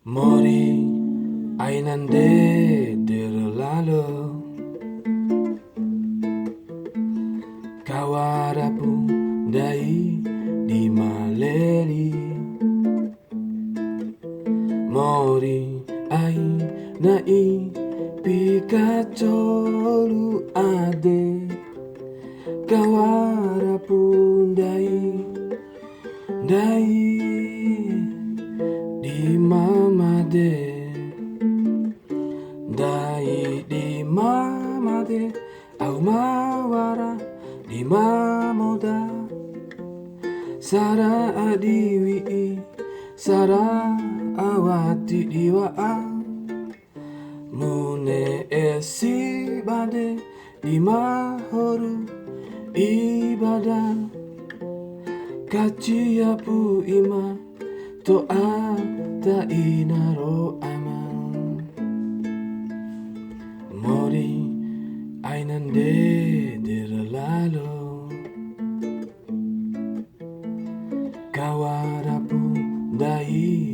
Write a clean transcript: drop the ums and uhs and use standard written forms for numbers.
Mori ainande derlalo kawarapu dai di maleri. Mori ai nai pikacolu ade kawarapu dai di mamade dai di mamade au mawara di mamoda sara adiwi sara awati diwaa mune esi bade di mahoru ibadah kaciapu ima to ata inaro ama mori ainande derlalo kawarapu dai